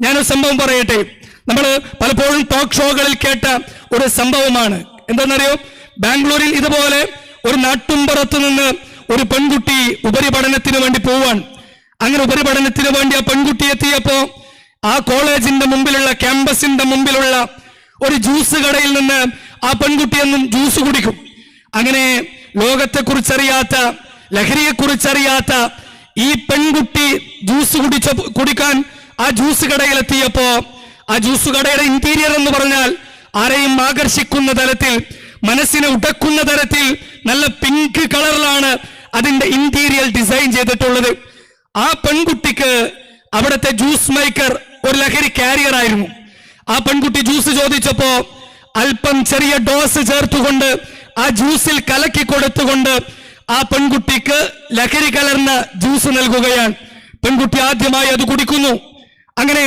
ഞാനൊരു സംഭവം പറയട്ടെ. നമ്മൾ പലപ്പോഴും ടോക്ക് ഷോകളിൽ കേട്ട ഒരു സംഭവമാണ്. എന്താണെന്നറിയോ? ബാംഗ്ലൂരിൽ ഇതുപോലെ ഒരു നാട്ടുംപുറത്ത് നിന്ന് ഒരു പെൺകുട്ടി ഉപരിപഠനത്തിന് വേണ്ടി പോവാൻ. അങ്ങനെ ഉപരിപഠനത്തിന് വേണ്ടി ആ പെൺകുട്ടി എത്തിയപ്പോ ആ കോളേജിന്റെ മുമ്പിലുള്ള, ക്യാമ്പസിന്റെ മുമ്പിലുള്ള ഒരു ജ്യൂസ് കടയിൽ നിന്ന് ആ പെൺകുട്ടിയൊന്നും ജ്യൂസ് കുടിക്കും. അങ്ങനെ ലോകത്തെക്കുറിച്ചറിയാത്ത, ലഹരിയെക്കുറിച്ചറിയാത്ത ഈ പെൺകുട്ടി ജ്യൂസ് കുടിക്കാൻ ആ ജ്യൂസ് കടയിലെത്തിയപ്പോ ആ ജ്യൂസ് കടയുടെ ഇന്റീരിയർ എന്ന് പറഞ്ഞാൽ ആരെയും ആകർഷിക്കുന്ന തരത്തിൽ, മനസ്സിനെ ഉടക്കുന്ന തരത്തിൽ നല്ല പിങ്ക് കളറിലാണ് അതിന്റെ ഇന്റീരിയർ ഡിസൈൻ ചെയ്തിട്ടുള്ളത്. ആ പെൺകുട്ടിക്ക് അവിടുത്തെ ജ്യൂസ് മേക്കർ ഒരു ലഹരി കാരിയർ ആയിരുന്നു. ആ പെൺകുട്ടി ജ്യൂസ് ചോദിച്ചപ്പോ അല്പം ചെറിയ ഡോസ് ചേർത്തുകൊണ്ട് ആ ജ്യൂസിൽ കലക്കി കൊടുത്തുകൊണ്ട് ആ പെൺകുട്ടിക്ക് ലഹരി കലർന്ന ജ്യൂസ് നൽകുകയാണ്. പെൺകുട്ടി ആദ്യമായി അത് കുടിക്കുന്നു. അങ്ങനെ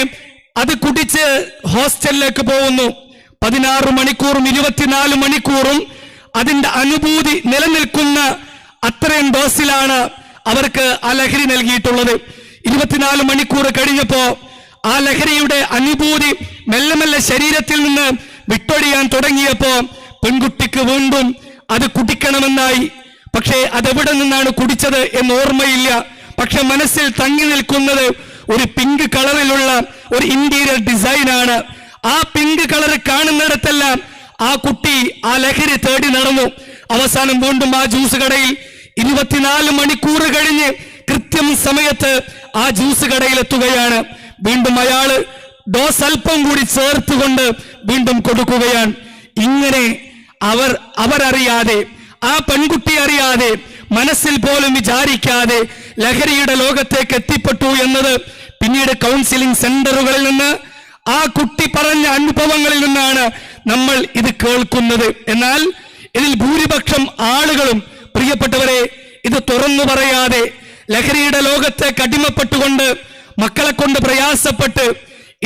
അത് കുടിച്ച് ഹോസ്റ്റലിലേക്ക് പോകുന്നു. 16 മണിക്കൂറും 24 മണിക്കൂറും അതിന്റെ അനുഭൂതി നിലനിൽക്കുന്ന അത്രയും ഡോസിലാണ് അവർക്ക് ആ ലഹരി നൽകിയിട്ടുള്ളത്. 24 മണിക്കൂർ കഴിഞ്ഞപ്പോ ആ ലഹരിയുടെ അനുഭൂതി മെല്ലെ മെല്ലെ ശരീരത്തിൽ നിന്ന് വിട്ടൊഴിയാൻ തുടങ്ങിയപ്പോ പെൺകുട്ടിക്ക് വീണ്ടും അത് കുടിക്കണമെന്നായി. പക്ഷേ അതെവിടെ നിന്നാണ് കുടിച്ചത് എന്ന് ഓർമ്മയില്ല. പക്ഷെ മനസ്സിൽ തങ്ങി നിൽക്കുന്നത് ഒരു പിങ്ക് കളറിലുള്ള ഒരു ഇന്റീരിയർ ഡിസൈനാണ്. ആ പിങ്ക് കളർ കാണുന്നിടത്തെല്ലാം ആ കുട്ടി ആ ലഹരി തേടി നടന്നു. അവസാനം വീണ്ടും ആ ജ്യൂസ് കടയിൽ 24 മണിക്കൂർ കഴിഞ്ഞ് കൃത്യം സമയത്ത് ആ ജ്യൂസ് കടയിൽ എത്തുകയാണ്. വീണ്ടും അയാള് ഡോസ് അല്പം കൂടി ചേർത്തുകൊണ്ട് വീണ്ടും കൊടുക്കുകയാണ്. ഇങ്ങനെ അവരറിയാതെ, ആ പെൺകുട്ടി അറിയാതെ, മനസ്സിൽ പോലും വിചാരിക്കാതെ ലഹരിയുടെ ലോകത്തേക്ക് എത്തിപ്പെട്ടു എന്നത് പിന്നീട് കൗൺസിലിംഗ് സെന്ററുകളിൽ നിന്ന്, ആ കുട്ടി പറഞ്ഞ അനുഭവങ്ങളിൽ നിന്നാണ് നമ്മൾ ഇത് കേൾക്കുന്നത്. എന്നാൽ ഇതിൽ ഭൂരിപക്ഷം ആളുകളും, പ്രിയപ്പെട്ടവരെ, ഇത് തുറന്നു പറയാതെ ലഹരിയുടെ ലോകത്തേക്ക് അടിമപ്പെട്ടുകൊണ്ട് മക്കളെ കൊണ്ട് പ്രയാസപ്പെട്ട്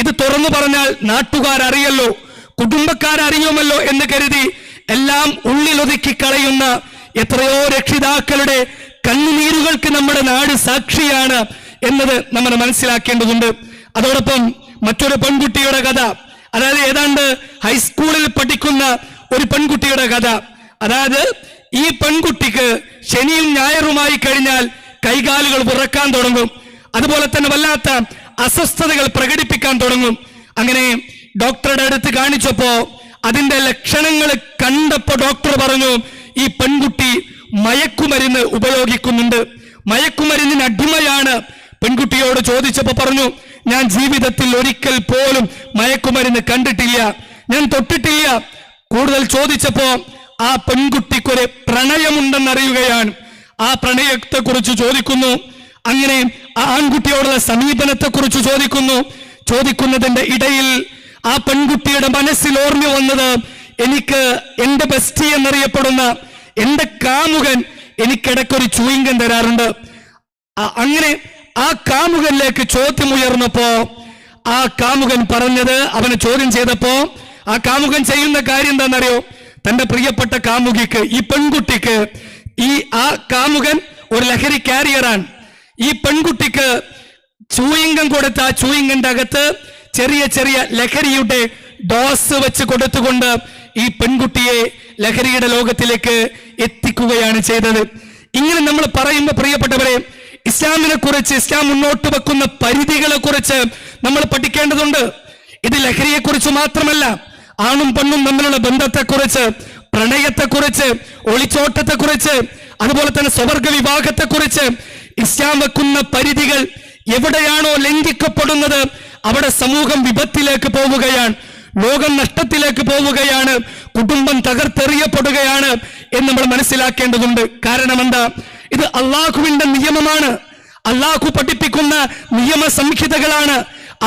ഇത് തുറന്നു പറഞ്ഞാൽ നാട്ടുകാരറിയല്ലോ, കുടുംബക്കാരറിയുമല്ലോ എന്ന് കരുതി എല്ലാം ഉള്ളിലൊതുക്കി കളയുന്ന എത്രയോ രക്ഷിതാക്കളുടെ കണ്ണുനീരുകൾക്ക് നമ്മുടെ നാട് സാക്ഷിയാണ് എന്നത് നമ്മൾ മനസ്സിലാക്കേണ്ടതുണ്ട്. അതോടൊപ്പം മറ്റൊരു പെൺകുട്ടിയുടെ കഥ, അതായത് ഏതാണ്ട് ഹൈസ്കൂളിൽ പഠിക്കുന്ന ഒരു പെൺകുട്ടിയുടെ കഥ. അതായത് ഈ പെൺകുട്ടിക്ക് ശനിയും ഞായറുമായി കഴിഞ്ഞാൽ കൈകാലുകൾ വിറക്കാൻ തുടങ്ങും. അതുപോലെ തന്നെ വല്ലാത്ത അസ്വസ്ഥതകൾ പ്രകടിപ്പിക്കാൻ തുടങ്ങും. അങ്ങനെ ഡോക്ടറുടെ അടുത്ത് കാണിച്ചപ്പോ അതിന്റെ ലക്ഷണങ്ങൾ കണ്ടപ്പോ ഡോക്ടർ പറഞ്ഞു, ഈ പെൺകുട്ടി മയക്കുമരുന്ന് ഉപയോഗിക്കുന്നുണ്ട്, മയക്കുമരുന്നിന് അടിമയാണ്. പെൺകുട്ടിയോട് ചോദിച്ചപ്പോ പറഞ്ഞു, ഞാൻ ജീവിതത്തിൽ ഒരിക്കൽ പോലും മയക്കുമരുന്ന് കണ്ടിട്ടില്ല, ഞാൻ തൊട്ടിട്ടില്ല. കൂടുതൽ ചോദിച്ചപ്പോ ആ പെൺകുട്ടിക്കൊരു പ്രണയമുണ്ടെന്നറിയുകയാണ്. ആ പ്രണയത്തെ കുറിച്ച് ചോദിക്കുന്നു. അങ്ങനെ ആ ആൺകുട്ടിയോടുള്ള സമീപനത്തെ കുറിച്ച് ചോദിക്കുന്നതിന്റെ ഇടയിൽ ആ പെൺകുട്ടിയുടെ മനസ്സിൽ ഓർമ്മ വന്നത്, എനിക്ക് എന്റെ ബെസ്റ്റി എന്നറിയപ്പെടുന്ന എന്റെ കാമുകൻ എനിക്കിടയ്ക്കൊരു ചൂയിങ്കം തരാറുണ്ട്. അങ്ങനെ ആ കാമുകനിലേക്ക് ചോദ്യം ഉയർന്നപ്പോ ആ കാമുകൻ പറഞ്ഞത്, അവനെ ചോദ്യം ചെയ്തപ്പോ ആ കാമുകൻ ചെയ്യുന്ന കാര്യം എന്താണെന്നറിയോ? തന്റെ പ്രിയപ്പെട്ട കാമുകിക്ക്, ഈ പെൺകുട്ടിക്ക്, ആ കാമുകൻ ഒരു ലഹരി കാരിയറാണ്. ഈ പെൺകുട്ടിക്ക് ചൂയിങ്കം കൊടുത്ത ആ ചൂയിങ്കന്റെ അകത്ത് ചെറിയ ചെറിയ ലഹരിയുടെ ഡോസ് വെച്ച് കൊടുത്തുകൊണ്ട് ഈ പെൺകുട്ടിയെ ലഹരിയുടെ ലോകത്തിലേക്ക് എത്തിക്കുകയാണ് ചെയ്തത്. ഇങ്ങനെ നമ്മൾ പറയുമ്പോൾ, പ്രിയപ്പെട്ടവരെ, ഇസ്ലാമിനെ കുറിച്ച്, ഇസ്ലാം മുന്നോട്ട് വെക്കുന്ന പരിധികളെ കുറിച്ച് നമ്മൾ പഠിക്കേണ്ടതുണ്ട്. ഇത് ലഹരിയെ കുറിച്ച് മാത്രമല്ല, ആണും പെണ്ണും തമ്മിലുള്ള ബന്ധത്തെക്കുറിച്ച്, പ്രണയത്തെക്കുറിച്ച്, ഒളിച്ചോട്ടത്തെക്കുറിച്ച്, അതുപോലെ തന്നെ സ്വവർഗ വിവാഹത്തെക്കുറിച്ച് ഇസ്ലാം വെക്കുന്ന പരിധികൾ എവിടെയാണോ ലംഘിക്കപ്പെടുന്നത് അവിടെ സമൂഹം വിപത്തിലേക്ക് പോവുകയാണ്, ലോകം നഷ്ടത്തിലേക്ക് പോവുകയാണ്, കുടുംബം തകർത്തെറിയപ്പെടുകയാണ് എന്ന് നമ്മൾ മനസ്സിലാക്കേണ്ടതുണ്ട്. കാരണം എന്താ? ഇത് അള്ളാഹുവിന്റെ നിയമമാണ്, അള്ളാഹു പഠിപ്പിക്കുന്ന നിയമസംഹിതകളാണ്.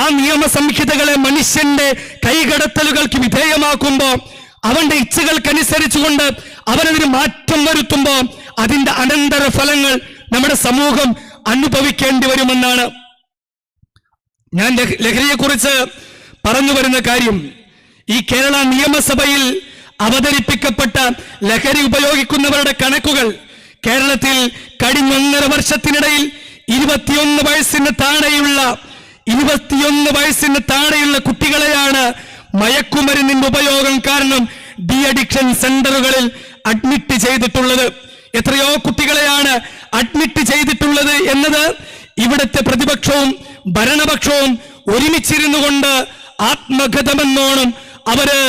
ആ നിയമസംഹിതകളെ മനുഷ്യന്റെ കൈകടത്തലുകൾക്ക് വിധേയമാക്കുമ്പോ, അവന്റെ ഇച്ഛകൾക്കനുസരിച്ചുകൊണ്ട് അവനതിന് മാറ്റം വരുത്തുമ്പോ അതിന്റെ അനന്തര ഫലങ്ങൾ നമ്മുടെ സമൂഹം അനുഭവിക്കേണ്ടി വരുമെന്നാണ്. ഞാൻ ലഹരിയെ കുറിച്ച് പറഞ്ഞു വരുന്ന കാര്യം, ഈ കേരള നിയമസഭയിൽ അവതരിപ്പിക്കപ്പെട്ട ലഹരി ഉപയോഗിക്കുന്നവരുടെ കണക്കുകൾ, കേരളത്തിൽ കഴിഞ്ഞ 1.5 വർഷത്തിനിടയിൽ 21 വയസ്സിന് താഴെയുള്ള 21 വയസ്സിന് താഴെയുള്ള കുട്ടികളെയാണ് മയക്കുമരുന്നിന്റെ ഉപയോഗം കാരണം ഡി അഡിക്ഷൻ സെന്ററുകളിൽ അഡ്മിറ്റ് ചെയ്തിട്ടുള്ളത്. എത്രയോ കുട്ടികളെയാണ് അഡ്മിറ്റ് ചെയ്തിട്ടുള്ളത് എന്നത് ഇവിടുത്തെ പ്രതിപക്ഷവും ഭരണപക്ഷവും ഒരുമിച്ചിരുന്നു കൊണ്ട് ആത്മഗതമെന്നോണം അവര്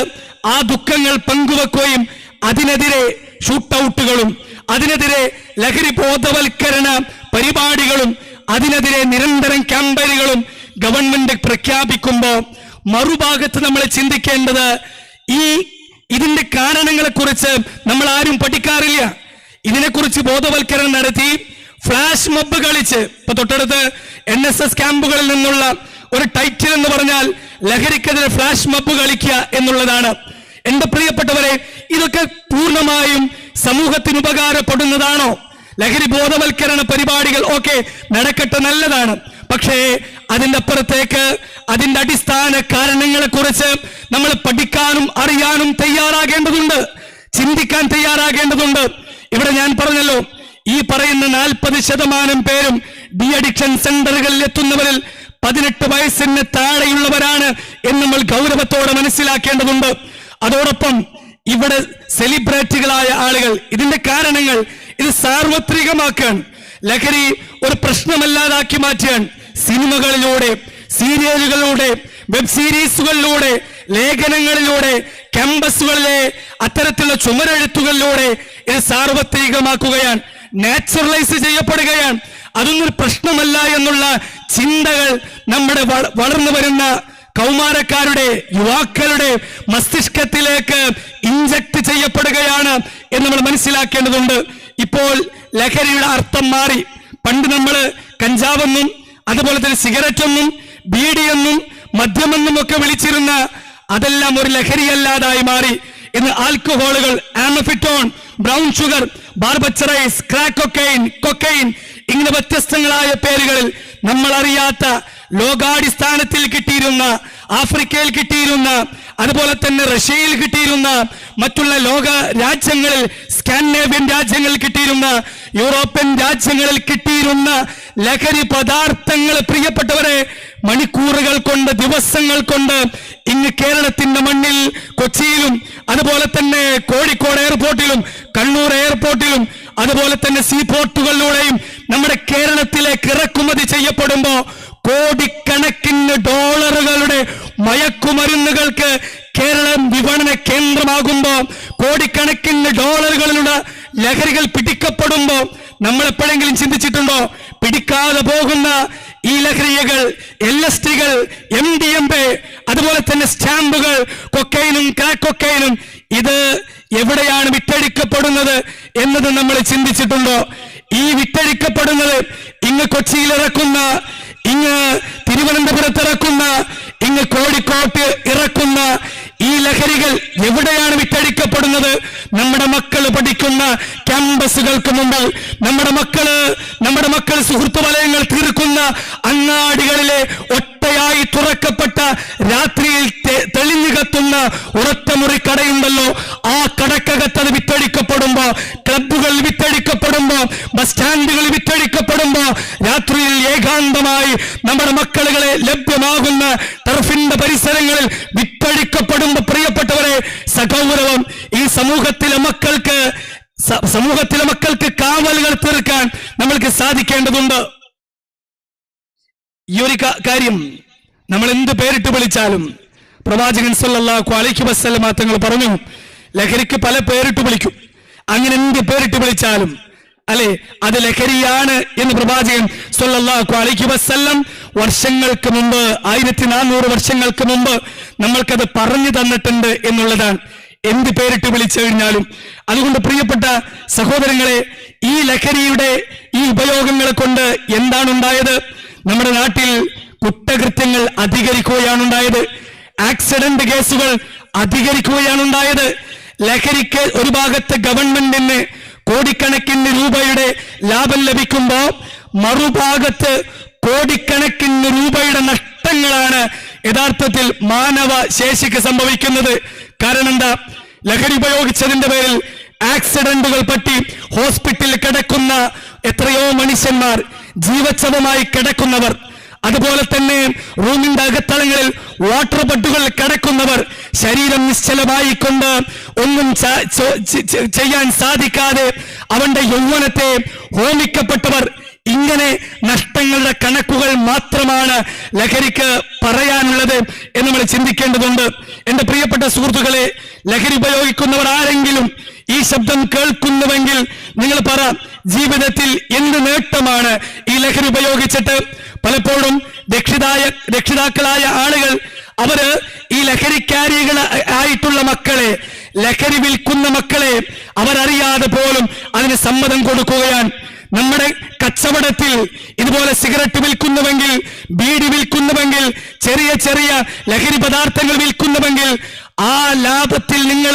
ആ ദുഃഖങ്ങൾ പങ്കുവെക്കുകയും അതിനെതിരെ ഷൂട്ടൌട്ടുകളും അതിനെതിരെ ലഹരി ബോധവൽക്കരണ പരിപാടികളും അതിനെതിരെ നിരന്തരം ക്യാമ്പയിനുകളും ഗവൺമെന്റ് പ്രഖ്യാപിക്കുമ്പോൾ മറുഭാഗത്ത് നമ്മൾ ചിന്തിക്കേണ്ടത് ഇതിന്റെ കാരണങ്ങളെ കുറിച്ച് നമ്മൾ ആരും പഠിക്കാറില്ല. ഇതിനെക്കുറിച്ച് ബോധവൽക്കരണം നടത്തി ഫ്ലാഷ് മൊബ് കളിച്ച് ഇപ്പൊ തൊട്ടടുത്ത് NSS ക്യാമ്പുകളിൽ നിന്നുള്ള ഒരു ടൈറ്റിൽ എന്ന് പറഞ്ഞാൽ ലഹരിക്കെതിരെ ഫ്ലാഷ് മൊബ് കളിക്കുക എന്നുള്ളതാണ്. എന്റെ പ്രിയപ്പെട്ടവരെ, ഇതൊക്കെ പൂർണ്ണമായും സമൂഹത്തിന് ഉപകാരപ്പെടുന്നതാണോ? ലഹരി ബോധവൽക്കരണ പരിപാടികൾ ഓക്കെ നടക്കട്ടെ, നല്ലതാണ്. പക്ഷേ അതിന്റെ അപ്പുറത്തേക്ക് അതിന്റെ അടിസ്ഥാന കാരണങ്ങളെ കുറിച്ച് നമ്മൾ പഠിക്കാനും അറിയാനും തയ്യാറാകേണ്ടതുണ്ട്, ചിന്തിക്കാൻ തയ്യാറാകേണ്ടതുണ്ട്. ഇവിടെ ഞാൻ പറഞ്ഞല്ലോ, ഈ പറയുന്ന 40% പേരും ഡി അഡിക്ഷൻ സെന്ററുകളിൽ എത്തുന്നവരിൽ 18 വയസ്സിന് താഴെയുള്ളവരാണ് എന്ന് നമ്മൾ ഗൗരവത്തോടെ മനസ്സിലാക്കേണ്ടതുണ്ട്. അതോടൊപ്പം ഇവിടെ സെലിബ്രിറ്റികളായ ആളുകൾ ഇതിന്റെ കാരണങ്ങൾ ഇത് സാർവത്രികമാക്കാൻ, ലഹരി ഒരു പ്രശ്നമല്ലാതാക്കി മാറ്റാൻ സിനിമകളിലൂടെ, സീരിയലുകളിലൂടെ, വെബ് സീരീസുകളിലൂടെ, ലേഖനങ്ങളിലൂടെ, ക്യാമ്പസുകളിലെ അത്തരത്തിലുള്ള ചുമരെഴുത്തുകളിലൂടെ ഇത് സാർവത്രികമാക്കുകയാണ്, നാച്ചുറലൈസ് ചെയ്യപ്പെടുകയാണ്. അതൊന്നും ഒരു പ്രശ്നമല്ല എന്നുള്ള ചിന്തകൾ നമ്മുടെ വളർന്നു വരുന്ന കൗമാരക്കാരുടെ, യുവാക്കളുടെ മസ്തിഷ്കത്തിലേക്ക് ഇൻജക്ട് ചെയ്യപ്പെടുകയാണ് എന്ന് നമ്മൾ മനസ്സിലാക്കേണ്ടതുണ്ട്. ഇപ്പോൾ ലഹരിയുടെ അർത്ഥം മാറി. പണ്ട് നമ്മൾ കഞ്ചാവെന്നും അതുപോലെ തന്നെ സിഗരറ്റെന്നും ബീഡിയെന്നും മദ്യമെന്നും ഒക്കെ വിളിച്ചിരുന്ന അതെല്ലാം ഒരു ലഹരിയല്ലാതായി മാറി. ഇന്ന് ആൽക്കഹോളുകൾ, ആമഫിറ്റോൺ, ബ്രൗൺ ഷുഗർ, ബാർബച്ചറൈസ്, ക്രാക്ക് കൊക്കൈൻ ഇങ്ങനെ വ്യത്യസ്തങ്ങളായ പേരുകളിൽ നമ്മൾ അറിയാത്ത ലോകാടിസ്ഥാനത്തിൽ കിട്ടിയിരുന്ന, ആഫ്രിക്കയിൽ കിട്ടിയിരുന്ന, അതുപോലെ തന്നെ റഷ്യയിൽ കിട്ടിയിരുന്ന, മറ്റുള്ള ലോക രാജ്യങ്ങളിൽ, സ്കാൻഡിനേവിയൻ രാജ്യങ്ങളിൽ കിട്ടിയിരുന്ന, യൂറോപ്യൻ രാജ്യങ്ങളിൽ കിട്ടിയിരുന്ന ലഹരി പദാർത്ഥങ്ങൾ പ്രിയപ്പെട്ടവരെ മണിക്കൂറുകൾ കൊണ്ട്, ദിവസങ്ങൾ കൊണ്ട് ഇന്ന് കേരളത്തിന്റെ മണ്ണിൽ, കൊച്ചിയിലും അതുപോലെ തന്നെ കോഴിക്കോട് എയർപോർട്ടിലും കണ്ണൂർ എയർപോർട്ടിലും അതുപോലെ തന്നെ സീപോർട്ടുകളിലൂടെയും നമ്മുടെ കേരളത്തിലേക്ക് ഇറക്കുമതി ചെയ്യപ്പെടുമ്പോ കോടിക്കണക്കിന് ഡോളറുകളുടെ മയക്കുമരുന്നുകൾക്ക് കേരളം വിപണന കേന്ദ്രമാകുമ്പോ, കോടിക്കണക്കിന് ഡോളറുകളുടെ ലഹരികൾ പിടിക്കപ്പെടുമ്പോ നമ്മൾ എപ്പോഴെങ്കിലും ചിന്തിച്ചിട്ടുണ്ടോ പിടിക്കാതെ പോകുന്ന ഈ ലഹരികൾ, LSD-കൾ, MDMA, അതുപോലെ തന്നെ സ്റ്റാമ്പുകൾ, കൊക്കൈനും ക്രാക്ക് കൊക്കൈനും ഇത് എവിടെയാണ് വിറ്റഴിക്കപ്പെടുന്നത് എന്നത് നമ്മൾ ചിന്തിച്ചിട്ടുണ്ടോ? ഈ വിറ്റഴിക്കപ്പെടുന്നത് ഇങ്ങ് കൊച്ചിയിൽ ഇറക്കുന്ന, ഇങ്ങ് തിരുവനന്തപുരത്ത് ഇറക്കുന്ന, ഇങ്ങ് കോഴിക്കോട്ട് ഇറക്കുന്ന ഈ ലഹരികൾ എവിടെയാണ് വിറ്റഴിക്കപ്പെടുന്നത്? നമ്മുടെ മക്കൾ പഠിക്കുന്ന ക്യാമ്പസുകൾക്ക് മുമ്പിൽ, നമ്മുടെ മക്കൾ സുഹൃത്തു വലയങ്ങൾ തീർക്കുന്ന അങ്ങാടികളിലെ ഒറ്റയായി തുറക്കപ്പെട്ട രാത്രിയിൽ തെളിഞ്ഞു കത്തുന്ന ഉറത്തമുറി കടയുണ്ടല്ലോ, ആ കടക്കകത്ത് അത് വിറ്റഴിക്കപ്പെടുമ്പോ, ക്ലബുകൾ വിറ്റഴിക്കപ്പെടുമ്പോ, ബസ് സ്റ്റാൻഡുകൾ വിറ്റഴിക്കപ്പെടുമ്പോ, രാത്രിയിൽ ഏകാന്തമായി നമ്മുടെ മക്കളെ ലഭ്യമാകുന്ന ടർഫിന്റെ പരിസരങ്ങളിൽ വിറ്റഴിക്കപ്പെടുമ്പോ പ്രിയപ്പെട്ടവരെ, സഗൗരവം ഈ സമൂഹത്തിലെ മക്കൾക്ക് കാവലുകൾ തീർക്കാൻ നമ്മൾക്ക് സാധിക്കേണ്ടതുണ്ട്. ഈ ഒരു കാര്യം നമ്മൾ എന്ത് പേരിട്ട് വിളിച്ചാലും പ്രവാചകൻ സല്ലല്ലാഹു അലൈഹി വസല്ലം തങ്ങൾ പറഞ്ഞു, ലഹരിക്ക് പല പേരിട്ട് വിളിക്കും. അങ്ങനെ എന്ത് പേരിട്ട് വിളിച്ചാലും അല്ലെ അത് ലഹരിയാണ് എന്ന് പ്രവാചകൻ സല്ലല്ലാഹു അലൈഹി വസല്ലം വർഷങ്ങൾക്ക് മുമ്പ്, 1400 വർഷങ്ങൾക്ക് മുമ്പ് നമ്മൾക്കത് പറഞ്ഞു തന്നിട്ടുണ്ട് എന്നുള്ളതാണ്. എന്ത് പേരിട്ട് വിളിച്ചു കഴിഞ്ഞാലും. അതുകൊണ്ട് പ്രിയപ്പെട്ട സഹോദരങ്ങളെ, ഈ ലഹരിയുടെ ഈ ഉപയോഗങ്ങളെ കൊണ്ട് എന്താണ് ഉണ്ടായത്? നമ്മുടെ നാട്ടിൽ കുറ്റകൃത്യങ്ങൾ അധികരിക്കുകയാണുണ്ടായത്, ആക്സിഡന്റ് കേസുകൾ അധികരിക്കുകയാണുണ്ടായത്. ലഹരിക്ക് ഒരു ഭാഗത്ത് ഗവൺമെന്റിന് കോടിക്കണക്കിന് രൂപയുടെ ലാഭം ലഭിക്കുമ്പോ മറുഭാഗത്ത് കോടിക്കണക്കിന് രൂപയുടെ നഷ്ടങ്ങളാണ് യഥാർത്ഥത്തിൽ മാനവ ശേഷിക്ക് സംഭവിക്കുന്നത്. കാരണം എന്താ? ലഹരി ഉപയോഗിച്ചതിന്റെ പേരിൽ ആക്സിഡന്റുകൾ പറ്റി ഹോസ്പിറ്റലിൽ കിടക്കുന്ന എത്രയോ മനുഷ്യന്മാർ, ജീവച്ഛവമായി കിടക്കുന്നവർ, അതുപോലെ തന്നെ റൂമിന്റെ അകത്തളങ്ങളിൽ വാട്ടർ ബെഡുകൾ കിടക്കുന്നവർ, ശരീരം നിശ്ചലമായിക്കൊണ്ട് ഒന്നും ചെയ്യാൻ സാധിക്കാതെ അവന്റെ യൗവനത്തെ ഹോമിക്കപ്പെട്ടവർ, ഇങ്ങനെ നഷ്ടങ്ങളുടെ കണക്കുകൾ മാത്രമാണ് ലഹരിക്ക് പറയാനുള്ളത് എന്ന് നമ്മൾ ചിന്തിക്കേണ്ടതുണ്ട്. എന്റെ പ്രിയപ്പെട്ട സുഹൃത്തുക്കളെ, ലഹരി ഉപയോഗിക്കുന്നവർ ആരെങ്കിലും ഈ ശബ്ദം കേൾക്കുന്നുവെങ്കിൽ നിങ്ങൾ പറ, ജീവിതത്തിൽ എന്ത് നേട്ടമാണ് ഈ ലഹരി ഉപയോഗിച്ചിട്ട്? പലപ്പോഴും രക്ഷിതാക്കളായ ആളുകൾ അവര് ഈ ലഹരിക്കാരികൾ ആയിട്ടുള്ള മക്കളെ, ലഹരി വിൽക്കുന്ന മക്കളെ അവരറിയാതെ പോലും അതിന് സമ്മതം കൊടുക്കുകയാണ്. നമ്മുടെ കച്ചവടത്തിൽ ഇതുപോലെ സിഗരറ്റ് വിൽക്കുന്നുവെങ്കിൽ, ബീഡി വിൽക്കുന്നുവെങ്കിൽ, ചെറിയ ചെറിയ ലഹരി പദാർത്ഥങ്ങൾ വിൽക്കുന്നുവെങ്കിൽ, ആ ലാഭത്തിൽ നിങ്ങൾ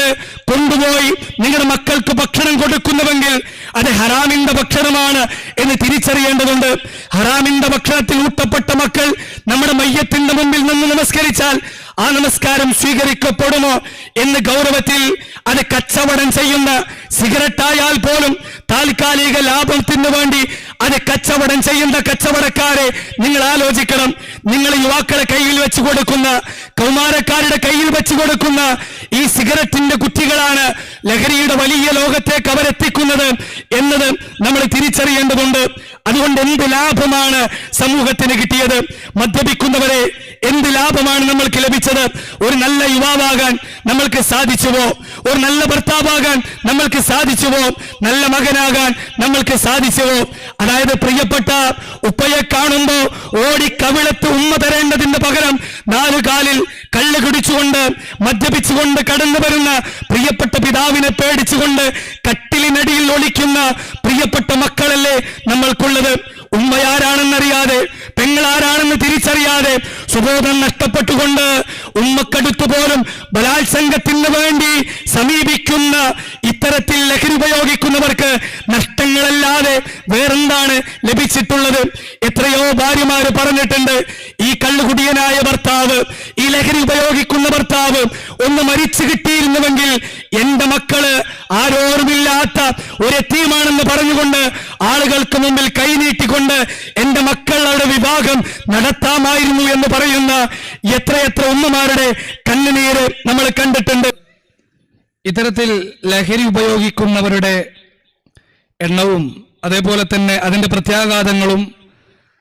കൊണ്ടുപോയി നിങ്ങളുടെ മക്കൾക്ക് ഭക്ഷണം കൊടുക്കുന്നുവെങ്കിൽ അത് ഹറാമിന്റെ ഭക്ഷണമാണ് എന്ന് തിരിച്ചറിയേണ്ടതുണ്ട്. ഹറാമിന്റെ ഭക്ഷണത്തിൽ ഊട്ടപ്പെട്ട മക്കൾ നമ്മുടെ മയ്യത്തിന്റെ മുമ്പിൽ നിന്ന് നമസ്കരിച്ചാൽ ആ നമസ്കാരം സ്വീകരിക്കപ്പെടുമോ എന്ന് ഗൗരവത്തിൽ അത് കച്ചവടം ചെയ്യുന്ന സിഗരറ്റായാൽ പോലും താൽക്കാലിക ലാഭത്തിന് വേണ്ടി അത് കച്ചവടം ചെയ്യുന്ന കച്ചവടക്കാരെ നിങ്ങൾ ആലോചിക്കണം. നിങ്ങൾ യുവാക്കളെ കയ്യിൽ വെച്ച് കൊടുക്കുന്ന, കൗമാരക്കാരുടെ കയ്യിൽ വെച്ച് കൊടുക്കുന്ന ഈ സിഗരറ്റിന്റെ കുറ്റികളാണ് ലഹരിയുടെ വലിയ ലോകത്തേക്ക് അവരെത്തിക്കുന്നത് എന്നത് നമ്മൾ തിരിച്ചറിയേണ്ടതുണ്ട്. അതുകൊണ്ട് എന്ത് ലാഭമാണ് സമൂഹത്തിന് കിട്ടിയത്? മദ്യപിക്കുന്നവരെ എന്ത് ലാഭമാണ് നമ്മൾക്ക് ലഭിച്ചത്? ഒരു നല്ല യുവാവാകാൻ നമ്മൾക്ക് സാധിച്ചുവോ? ഒരു നല്ല ഭർത്താവാകാൻ നമ്മൾക്ക് സാധിച്ചുവോ? നല്ല മകനാകാൻ നമ്മൾക്ക് സാധിച്ചുവോ? അതായത് പ്രിയപ്പെട്ട ഉപ്പയെ കാണുമ്പോ ഓടി കവിളത്ത് ഉമ്മ തരേണ്ടതിന്റെ പകരം 4 കാലിൽ കള്ള് കുടിച്ചുകൊണ്ട് മദ്യപിച്ചുകൊണ്ട് കടന്നു വരുന്ന പ്രിയപ്പെട്ട പിതാവിനെ പേടിച്ചുകൊണ്ട് കട്ടിലിനടിയിൽ ഒളിക്കുന്ന പ്രിയപ്പെട്ട മക്കളല്ലേ നമ്മൾക്കുള്ളത്? ഉമ്മയാരാണെന്നറിയാതെ, പെങ്ങളാരാണെന്ന് തിരിച്ചറിയാതെ, സുബോധം നഷ്ടപ്പെട്ടുകൊണ്ട് ഉമ്മക്കടുത്തു പോലും ബലാത്സംഗത്തിന് വേണ്ടി സമീപിക്കുന്ന ഇത്തരത്തിൽ ലഹരി ഉപയോഗിക്കുന്നവർക്ക് നഷ്ടങ്ങളല്ലാതെ വേറെന്താണ് ലഭിച്ചിട്ടുള്ളത്? എത്രയോ ഭാര്യമാര് പറഞ്ഞിട്ടുണ്ട്, ഈ കള്ളുകുടിയനായ ഭർത്താവ്, ഈ ലഹരി ഉപയോഗിക്കുന്ന ഭർത്താവ് ഒന്ന് മരിച്ചു കിട്ടിയിരുന്നുവെങ്കിൽ എന്റെ മക്കള് ആരോരുമില്ലാത്ത ഒരു യതീമാണെന്ന് പറഞ്ഞുകൊണ്ട് ആളുകൾക്ക് മുമ്പിൽ കൈനീട്ടിക്കൊണ്ട് എന്റെ മക്കളുടെ വിവാഹം നടത്താമായിരുന്നു എന്ന് പറയുന്ന എത്രയെത്ര ഉമ്മമാരുടെ കണ്ണുനീര് നമ്മൾ കണ്ടിട്ടുണ്ട്. ഇത്തരത്തിൽ ലഹരി ഉപയോഗിക്കുന്നവരുടെ എണ്ണവും അതേപോലെ തന്നെ അതിന്റെ പ്രത്യാഘാതങ്ങളും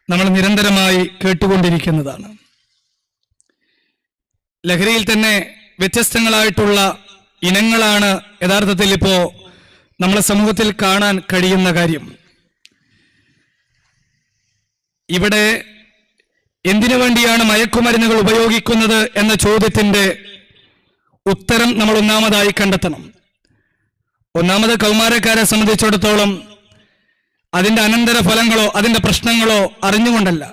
നമ്മൾ നിരന്തരമായി കേട്ടുകൊണ്ടിരിക്കുന്നതാണ്. ലഹരിയിൽ തന്നെ വ്യത്യസ്തങ്ങളായിട്ടുള്ള ഇനങ്ങളാണ് യഥാർത്ഥത്തിൽ ഇപ്പോ നമ്മളെ സമൂഹത്തിൽ കാണാൻ കഴിയുന്ന കാര്യം. ഇവിടെ എന്തിനു വേണ്ടിയാണ് മയക്കുമരുന്നുകൾ ഉപയോഗിക്കുന്നത് എന്ന ചോദ്യത്തിന്റെ ഉത്തരം നമ്മൾ ഒന്നാമതായി കണ്ടെത്തണം. ഒന്നാമത് കൗമാരക്കാരെ സംബന്ധിച്ചിടത്തോളം അതിന്റെ അനന്തര ഫലങ്ങളോ അതിന്റെ പ്രശ്നങ്ങളോ അറിഞ്ഞുകൊണ്ടല്ല,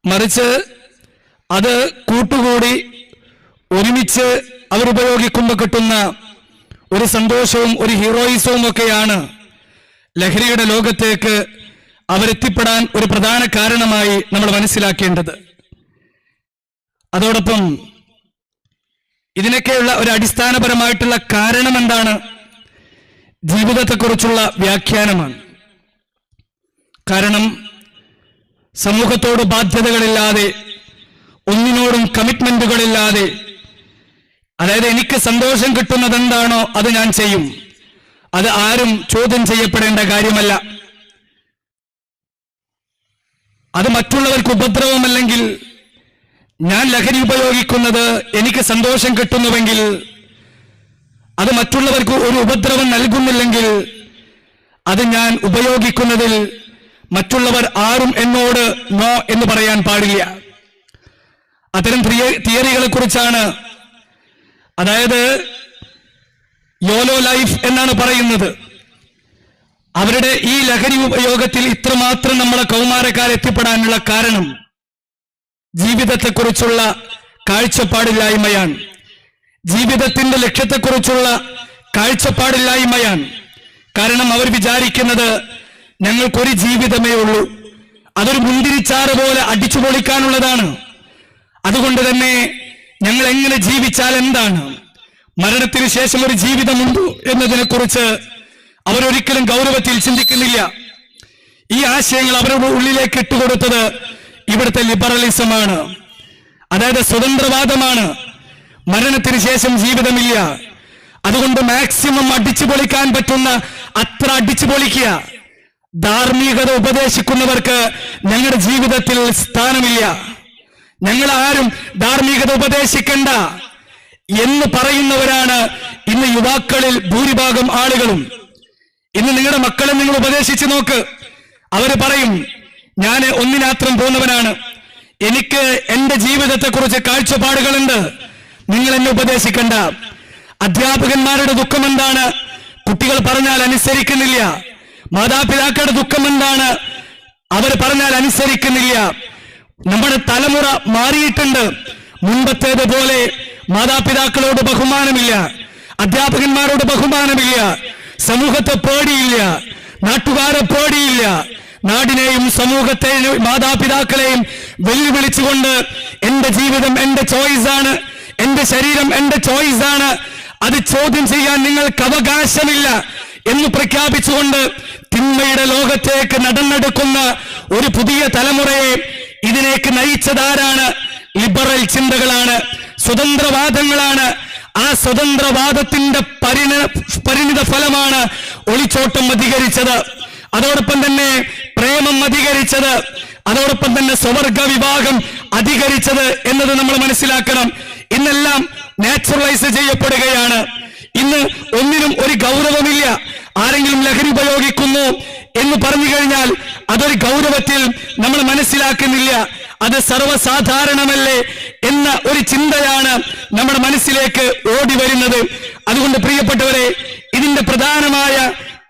മറിച്ച് അത് കൂട്ടുകൂടി ഒരുമിച്ച് അവർ ഉപയോഗിക്കുമ്പോൾ കിട്ടുന്ന ഒരു സന്തോഷവും ഒരു ഹീറോയിസവും ഒക്കെയാണ് ലഹരിയുടെ ലോകത്തേക്ക് അവരെത്തിപ്പെടാൻ ഒരു പ്രധാന കാരണമായി നമ്മൾ മനസ്സിലാക്കേണ്ടത്. അതോടൊപ്പം ഇതിനൊക്കെയുള്ള ഒരു അടിസ്ഥാനപരമായിട്ടുള്ള കാരണം എന്താണ്? ജീവിതത്തെക്കുറിച്ചുള്ള വ്യാഖ്യാനമാണ്. കാരണം സമൂഹത്തോട് ബാധ്യതകളില്ലാതെ, ഒന്നിനോടും കമ്മിറ്റ്മെന്റുകളില്ലാതെ, അതായത് എനിക്ക് സന്തോഷം കിട്ടുന്നത് എന്താണോ അത് ഞാൻ ചെയ്യും, അത് ആരും ചോദ്യം ചെയ്യപ്പെടേണ്ട കാര്യമല്ല. അത് മറ്റുള്ളവർക്ക് ഉപദ്രവമല്ലെങ്കിൽ, ഞാൻ ലഹരി ഉപയോഗിക്കുന്നത് എനിക്ക് സന്തോഷം കിട്ടുന്നുവെങ്കിൽ, അത് മറ്റുള്ളവർക്ക് ഒരു ഉപദ്രവം നൽകുന്നില്ലെങ്കിൽ, അത് ഞാൻ ഉപയോഗിക്കുന്നതിൽ മറ്റുള്ളവർ ആരും എന്നോട് നോ എന്ന് പറയാൻ പാടില്ല. അത്തരം തിയറികളെ കുറിച്ചാണ്, അതായത് യോലോ ലൈഫ് എന്നാണ് പറയുന്നത്. അവരുടെ ഈ ലഹരി ഉപയോഗത്തിൽ ഇത്രമാത്രം നമ്മളെ കൗമാരക്കാരെത്തിപ്പെടാനുള്ള കാരണം ജീവിതത്തെക്കുറിച്ചുള്ള കാഴ്ചപ്പാടില്ലായ്മയാണ്, ജീവിതത്തിന്റെ ലക്ഷ്യത്തെക്കുറിച്ചുള്ള കാഴ്ചപ്പാടില്ലായ്മയാണ്. കാരണം അവർ വിചാരിക്കുന്നത് ഞങ്ങൾക്കൊരു ജീവിതമേ ഉള്ളൂ, അതൊരു മുന്തിരിച്ചാറ് പോലെ അടിച്ചു പൊളിക്കാനുള്ളതാണ്. അതുകൊണ്ട് തന്നെ ഞങ്ങൾ എങ്ങനെ ജീവിച്ചാൽ എന്താണ്, മരണത്തിന് ശേഷം ഒരു ജീവിതമുണ്ടോ എന്നതിനെക്കുറിച്ച് അവരൊരിക്കലും ഗൗരവത്തിൽ ചിന്തിക്കുന്നില്ല. ഈ ആശയങ്ങൾ അവരുടെ ഉള്ളിലേക്ക് ഇട്ടുകൊടുത്തത് ഇവിടുത്തെ ലിബറലിസമാണ്. അതായത് സ്വതന്ത്രവാദമാണ്. മരണത്തിന് ശേഷം ജീവിതമില്ല. അതുകൊണ്ട് മാക്സിമം അടിച്ചു പൊളിക്കാൻ പറ്റുന്ന അത്ര അടിച്ചു പൊളിക്കുക. ധാർമ്മികത ഉപദേശിക്കുന്നവർക്ക് ഞങ്ങളുടെ ജീവിതത്തിൽ സ്ഥാനമില്ല. ഞങ്ങൾ ആരും ധാർമ്മികത ഉപദേശിക്കണ്ട എന്ന് പറയുന്നവരാണ് ഇന്ന് യുവാക്കളിൽ ഭൂരിഭാഗം ആളുകളും. ഇന്ന് നിങ്ങളുടെ മക്കളെ നിങ്ങൾ ഉപദേശിച്ചു നോക്ക്. അവര് പറയും, ഞാൻ ഒന്നിനാത്രം പോകുന്നവനാണ്, എനിക്ക് എന്റെ ജീവിതത്തെക്കുറിച്ച് കാഴ്ചപ്പാടുകളുണ്ട്, നിങ്ങൾ എന്നെ ഉപദേശിക്കണ്ട. അധ്യാപകന്മാരുടെ ദുഃഖം എന്താണ്? കുട്ടികൾ പറഞ്ഞാൽ അനുസരിക്കുന്നില്ല. മാതാപിതാക്കളുടെ ദുഃഖം എന്താണ്? അവർ പറഞ്ഞാൽ അനുസരിക്കുന്നില്ല. നമ്മുടെ തലമുറ മാറിയിട്ടുണ്ട്. മുൻപത്തേതുപോലെ മാതാപിതാക്കളോട് ബഹുമാനമില്ല, അധ്യാപകന്മാരോട് ബഹുമാനമില്ല, സമൂഹത്തെ പേടിയില്ല, നാട്ടുകാരെ പേടിയില്ല. നാടിനെയും സമൂഹത്തെയും മാതാപിതാക്കളെയും വെല്ലുവിളിച്ചുകൊണ്ട് എന്റെ ജീവിതം എന്റെ ചോയ്സാണ്, എന്റെ ശരീരം എന്റെ ചോയ്സാണ്, അത് ചോദ്യം ചെയ്യാൻ നിങ്ങൾക്ക് അവകാശമില്ല എന്ന് പ്രഖ്യാപിച്ചുകൊണ്ട് തിന്മയുടെ ലോകത്തേക്ക് നടന്നെടുക്കുന്ന ഒരു പുതിയ തലമുറയെ ഇതിലേക്ക് നയിച്ചതാരാണ്? ലിബറൽ ചിന്തകളാണ്, സ്വതന്ത്രവാദങ്ങളാണ്. ആ സ്വതന്ത്രവാദത്തിന്റെ പരിണിത ഫലമാണ് ഒളിച്ചോട്ടം അധികരിച്ചത്, അതോടൊപ്പം തന്നെ പ്രേമം അധികരിച്ചത്, അതോടൊപ്പം തന്നെ സ്വവർഗ വിവാഹം അധികരിച്ചത് എന്നത് നമ്മൾ മനസ്സിലാക്കണം. ഇന്നെല്ലാം നാച്ചുറലൈസ് ചെയ്യപ്പെടുകയാണ്. ഇന്ന് ഒന്നിനും ഒരു ഗൗരവമില്ല. ആരെങ്കിലും ലഹരി ഉപയോഗിക്കുന്നു എന്ന് പറഞ്ഞു കഴിഞ്ഞാൽ അതൊരു ഗൗരവത്തിൽ നമ്മൾ മനസ്സിലാക്കുന്നില്ല. അത് സർവ്വസാധാരണമല്ലേ എന്ന ഒരു ചിന്തയാണ് നമ്മുടെ മനസ്സിലേക്ക് ഓടി വരുന്നത്. അതുകൊണ്ട് പ്രിയപ്പെട്ടവരെ, ഇതിന്റെ പ്രധാനമായ